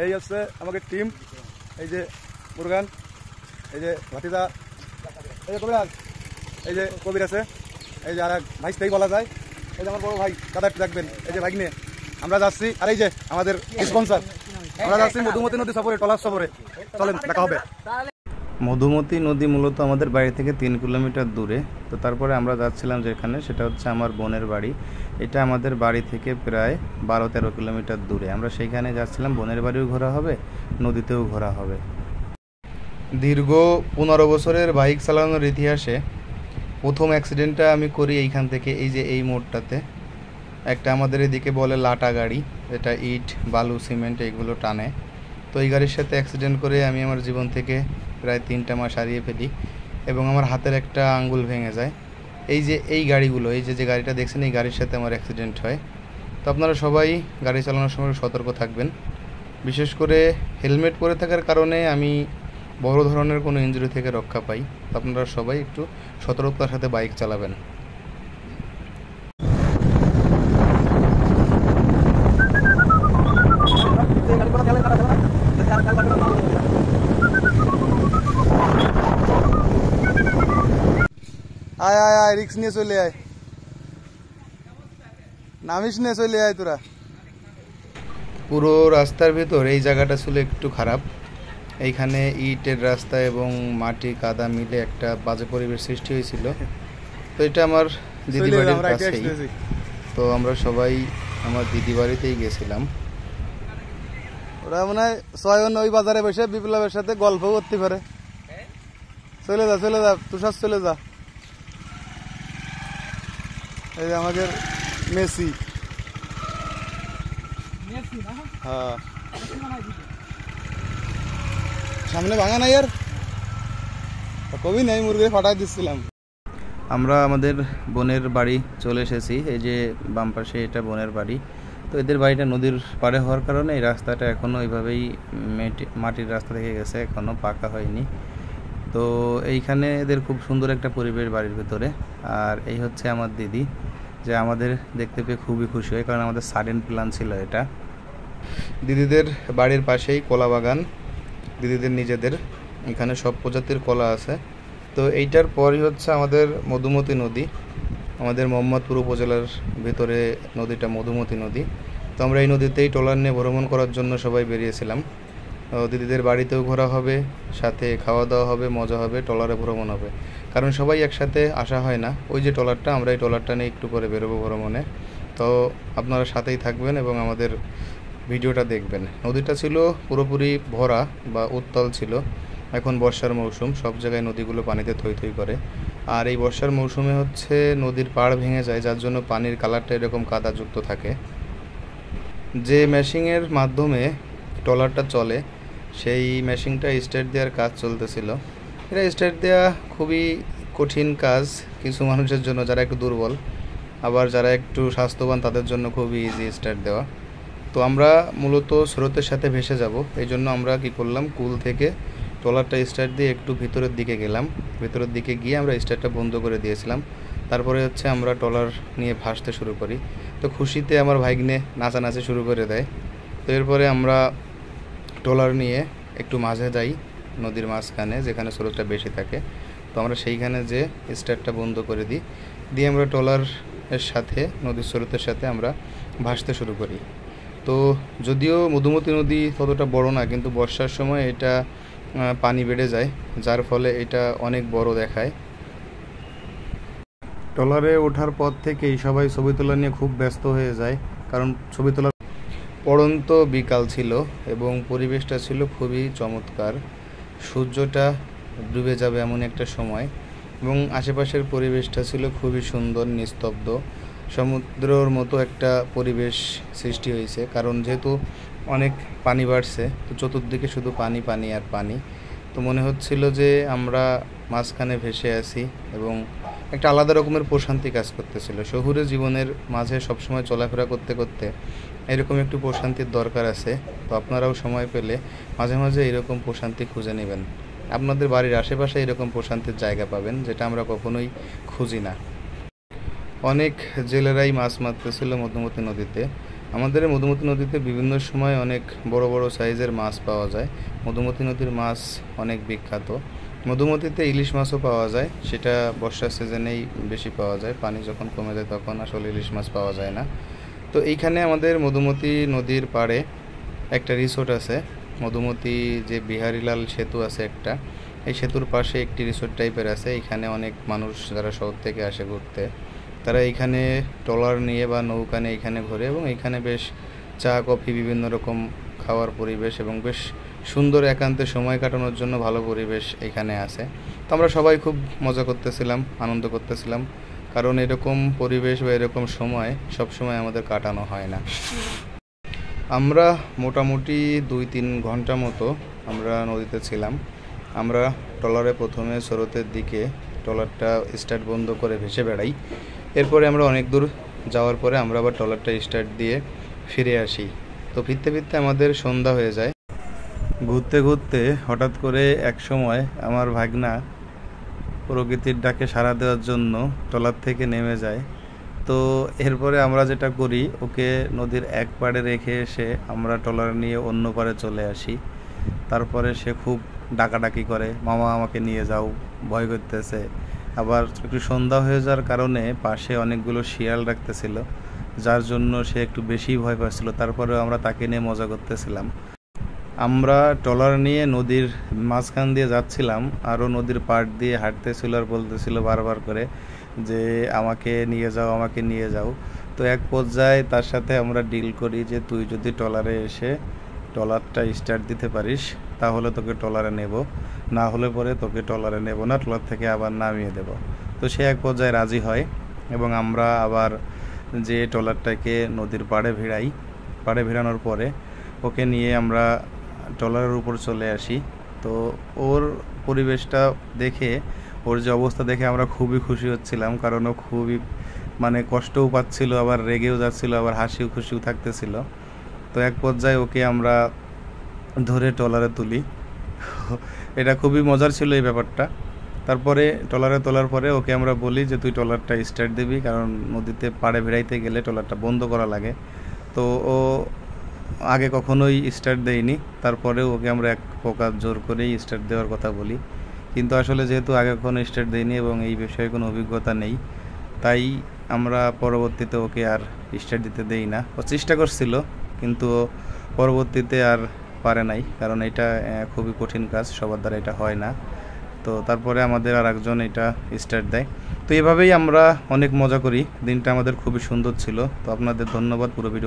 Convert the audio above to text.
এই হচ্ছে আমাদের টিম, এই যে মুরগান, এই যে ভাতিজা, এই যে কবিরাজ, এই যে কবির আছে, এই যে আর এক ভাইস্তাই বলা যায়, এই যে আমার বড় ভাই দাদা দেখবেন, এই যে ভাগ্নে। আমরা যাচ্ছি, আর এই যে আমাদের স্পন্সর, আমরা যাচ্ছি মধুমতি নদী সফরে, টলার সফরে। চলেন দেখা হবে। মধুমতি নদী মূলত আমাদের বাড়ি থেকে 3 কিলোমিটার দূরে। তো তারপরে আমরা যাচ্ছিলাম যেখানে, সেটা হচ্ছে আমার বোনের বাড়ি। এটা আমাদের বাড়ি থেকে প্রায় 12-13 কিলোমিটার দূরে। আমরা সেইখানে যাচ্ছিলাম, বোনের বাড়িও ঘোরা হবে, নদীতেও ঘোরা হবে। দীর্ঘ 15 বছরের বাইক চালানোর ইতিহাসে প্রথম অ্যাক্সিডেন্টটা আমি করি এইখান থেকে, এই যে এই মোড়টাতে। একটা আমাদের এদিকে বলে লাটা গাড়ি, এটা ইট বালু সিমেন্ট এইগুলো টানে। তো এই গাড়ির সাথে অ্যাক্সিডেন্ট করে আমি আমার জীবন থেকে প্রায় 3টা মাস হারিয়ে ফেলি এবং আমার হাতের একটা আঙ্গুল ভেঙে যায়। এই যে এই গাড়িগুলো, এই যে গাড়িটা দেখছেন, এই গাড়ির সাথে আমার অ্যাক্সিডেন্ট হয়। তো আপনারা সবাই গাড়ি চালানোর সময় সতর্ক থাকবেন। বিশেষ করে হেলমেট পরে থাকার কারণে আমি বড় ধরনের কোনো ইনজুরি থেকে রক্ষা পাই। তো আপনারা সবাই একটু সতর্কতার সাথে বাইক চালাবেন। আয় আয় আয়, রিক্স নিয়ে চলে আয়, নামিস নিয়ে চলে আয় তোরা। পুরো রাস্তার ভেতর এই জায়গাটা ছিল একটু খারাপ। এইখানে ইটের রাস্তা এবং মাটি কাদা মিলে একটা বাজে পরিবেশ সৃষ্টি হয়েছিল। তো এটা আমার দিদি বাড়ির কাছেই। তো আমরা সবাই আমার দিদি বাড়িতেই গেছিলাম। ওরা মনে হয় 6 ওই বাজারে বসে বিপ্লবের সাথে গল্প করতে পারে। চলে যা চলে যা, তুষার চলে যা। এই যে আমাদের মেসি, হ্যাঁ সামনে ভাঙা নাই আর কবি নেই, মুরগি ফাটাই দিচ্ছিলাম। আমরা আমাদের বোনের বাড়ি চলে এসেছি। এই যে বাম পাশে এটা বোনের বাড়ি। তো এদের বাড়িটা নদীর পাড়ে হওয়ার কারণে এই রাস্তাটা এখনও এইভাবেই মাটির রাস্তা থেকে গেছে, এখনও পাকা হয়নি। তো এইখানে এদের খুব সুন্দর একটা পরিবেশ বাড়ির ভেতরে। আর এই হচ্ছে আমার দিদি, যে আমাদের দেখতে পেয়ে খুবই খুশি হয়, কারণ আমাদের সাডেন প্ল্যান ছিল এটা। দিদিদের বাড়ির পাশেই কলা বাগান, দিদিদের নিজেদের, এখানে সব প্রজাতির কলা আছে। তো এইটার পরই হচ্ছে আমাদের মধুমতি নদী, আমাদের মোহাম্মদপুর উপজেলার ভেতরে নদীটা মধুমতি নদী। তো আমরা এই নদীতেই ট্রলার নিয়ে ভ্রমণ করার জন্য সবাই বেরিয়েছিলাম। দিদিদের বাড়িতেও ঘোরা হবে, সাথে খাওয়া দাওয়া হবে, মজা হবে, ট্রলারে ভ্রমণ হবে, কারণ সবাই একসাথে আসা হয় না। ওই যে ট্রলারটা, আমরা এই ট্রলারটা নিয়ে একটু করে বেরোবো ভ্রমণে। তো আপনারা সাথেই থাকবেন এবং আমাদের ভিডিওটা দেখবেন। নদীটা ছিল পুরোপুরি ভরা বা উত্তাল ছিল। এখন বর্ষার মৌসুম, সব জায়গায় নদীগুলো পানিতে থই থই করে। আর এই বর্ষার মৌসুমে হচ্ছে নদীর পাড় ভেঙে যায়, যার জন্য পানির কালারটা এরকম কাদাযুক্ত থাকে। যে মেশিনের মাধ্যমে ট্রলারটা চলে, সেই মেশিনটা স্টার্ট দেওয়ার কাজ চলতেছিল। এটা স্টার্ট দেওয়া খুবই কঠিন কাজ কিছু মানুষের জন্য, যারা একটু দুর্বল, আবার যারা একটু স্বাস্থ্যবান তাদের জন্য খুবই ইজি স্টার্ট দেওয়া। তো আমরা মূলত স্রোতের সাথে ভেসে যাব, এই জন্য আমরা কি করলাম, কুল থেকে ট্রলারটা স্টার্ট দিয়ে একটু ভিতরের দিকে গেলাম। ভিতরের দিকে গিয়ে আমরা স্টার্টটা বন্ধ করে দিয়েছিলাম। তারপরে হচ্ছে আমরা ট্রলার নিয়ে ভাসতে শুরু করি। তো খুশিতে আমার ভাইগনে নাচানাচি শুরু করে দেয়। তো এরপরে আমরা ট্রলার নিয়ে একটু মাঝে যাই, নদীর মাঝখানে যেখানে স্রোতটা বেশি থাকে। তো আমরা সেইখানে যে স্টার্টটা বন্ধ করে দিই, দিয়ে আমরা ট্রলারের সাথে নদীর স্রোতের সাথে আমরা ভাসতে শুরু করি। তো যদিও মধুমতি নদী ততটা বড় না, কিন্তু বর্ষার সময় এটা পানি বেড়ে যায়, যার ফলে এটা অনেক বড় দেখায়। ট্রলারে ওঠার পর থেকেই সবাই ছবি তোলা নিয়ে খুব ব্যস্ত হয়ে যায়, কারণ ছবি তোলা পড়ন্ত বিকাল ছিল এবং পরিবেশটা ছিল খুবই চমৎকার। সূর্যটা ডুবে যাবে এমন একটা সময়, এবং আশেপাশের পরিবেশটা ছিল খুবই সুন্দর, নিস্তব্ধ, সমুদ্রের মতো একটা পরিবেশ সৃষ্টি হয়েছে। কারণ যেহেতু অনেক পানি বাড়ছে, তো চতুর্দিকে শুধু পানি পানি আর পানি। তো মনে হচ্ছিল যে আমরা মাঝখানে ভেসে আছি এবং একটা আলাদা রকমের প্রশান্তি কাজ করতেছিল। শহুরে জীবনের মাঝে সবসময় চলাফেরা করতে করতে এরকম একটু প্রশান্তির দরকার আছে। তো আপনারাও সময় পেলে মাঝে মাঝে এরকম প্রশান্তি খুঁজে নেবেন। আপনাদের বাড়ির আশেপাশে এরকম প্রশান্তির জায়গা পাবেন, যেটা আমরা কখনোই খুঁজি না। অনেক জেলেরাই মাছ মারতেছিল মধুমতি নদীতে। আমাদের মধুমতি নদীতে বিভিন্ন সময় অনেক বড় বড় সাইজের মাছ পাওয়া যায়। মধুমতি নদীর মাছ অনেক বিখ্যাত। মধুমতিতে ইলিশ মাছও পাওয়া যায়, সেটা বর্ষার সিজনেই বেশি পাওয়া যায়। পানি যখন কমে যায় তখন আসলে ইলিশ মাছ পাওয়া যায় না। তো এইখানে আমাদের মধুমতি নদীর পাড়ে একটা রিসোর্ট আছে। মধুমতি যে বিহারীলাল সেতু আছে একটা, এই সেতুর পাশে একটি রিসোর্ট টাইপের আছে। এখানে অনেক মানুষ যারা শহর থেকে আসে ঘুরতে, তারা এখানে ট্রলার নিয়ে বা নৌকা নিয়ে এখানে ঘোরে এবং এখানে বেশ চা কফি বিভিন্ন রকম খাওয়ার পরিবেশ এবং বেশ সুন্দর একান্তে সময় কাটানোর জন্য ভালো পরিবেশ এখানে আছে। তো আমরা সবাই খুব মজা করতেছিলাম, আনন্দ করতেছিলাম, কারণ এরকম পরিবেশ বা এরকম সময় সব সময় আমাদের কাটানো হয় না। আমরা মোটামুটি 2-3 ঘন্টা মতো আমরা নদীতে ছিলাম। আমরা ট্রলারে প্রথমে স্রোতের দিকে ট্রলারটা স্টার্ট বন্ধ করে ভেসে বেড়াই। এরপরে আমরা অনেক দূর যাওয়ার পরে আমরা আবার ট্রলারটা স্টার্ট দিয়ে ফিরে আসি। তো ফিরতে ফিরতে আমাদের সন্ধ্যা হয়ে যায়। ঘুরতে ঘুরতে হঠাৎ করে এক সময় আমার ভাগনা প্রকৃতির ডাকে সাড়া দেওয়ার জন্য ট্রলার থেকে নেমে যায়। তো এরপরে আমরা যেটা করি, ওকে নদীর এক পাড়ে রেখে এসে আমরা ট্রলার নিয়ে অন্য পাড়ে চলে আসি। তারপরে সে খুব ডাকাডাকি করে, মামা আমাকে নিয়ে যাও, ভয় করতেছে। আবার একটু সন্ধ্যা হয়ে যাওয়ার কারণে পাশে অনেকগুলো শিয়াল রাখতেছিল, যার জন্য সে একটু বেশি ভয় পাচ্ছিল। তারপরেও আমরা তাকে নিয়ে মজা করতেছিলাম। আমরা ট্রলার নিয়ে নদীর মাঝখান দিয়ে যাচ্ছিলাম, আরও নদীর পাড় দিয়ে হাঁটতেছিল আর বলতেছিল বারবার করে যে আমাকে নিয়ে যাও, আমাকে নিয়ে যাও। তো এক পর্যায়ে তার সাথে আমরা ডিল করি যে তুই যদি ট্রলারে এসে ট্রলারটা স্টার্ট দিতে পারিস তাহলে তোকে ট্রলারে নেব, না হলে পরে তোকে ট্রলারে নেব না, ট্রলার থেকে আবার নামিয়ে দেব। তো সে এক পর্যায়ে রাজি হয় এবং আমরা আবার যে ট্রলারটাকে নদীর পাড়ে ভিড়াই। পাড়ে ভিড়ানোর পরে ওকে নিয়ে আমরা ট্রলারের উপর চলে আসি। তো ওর পরিবেশটা দেখে, ওর যে অবস্থা দেখে আমরা খুবই খুশি হচ্ছিলাম, কারণ ও খুবই মানে কষ্টও পাচ্ছিল, আবার রেগেও যাচ্ছিল, আবার হাসিও খুশিও থাকতেছিল। তো এক পর্যায়ে ওকে আমরা ধরে ট্রলারে তুলি। এটা খুবই মজার ছিল এই ব্যাপারটা। তারপরে ট্রলারে তোলার পরে ওকে আমরা বলি যে তুই ট্রলারটা স্টার্ট দিবি, কারণ নদীতে পাড়ে ভিড়াইতে গেলে ট্রলারটা বন্ধ করা লাগে। তো ও আগে কখনোই স্টার্ট দেয়নি, তারপরেও ওকে আমরা এক প্রকার জোর করেই স্টার্ট দেওয়ার কথা বলি। কিন্তু আসলে যেহেতু আগে কখনো স্টার্ট দেয়নি এবং এই বিষয়ে কোনো অভিজ্ঞতা নেই, তাই আমরা পরবর্তীতে ওকে আর স্টার্ট দিতে দেই না। ও চেষ্টা করছিল কিন্তু পরবর্তীতে আর পারে নাই, কারণ এটা খুবই কঠিন কাজ, সবার দ্বারা এটা হয় না। তো তারপরে আমাদের আর একজন এটা স্টার্ট দেয়। তো এভাবেই আমরা অনেক মজা করি, দিনটা আমাদের খুবই সুন্দর ছিল। তো আপনাদের ধন্যবাদ পুরো ভিডিও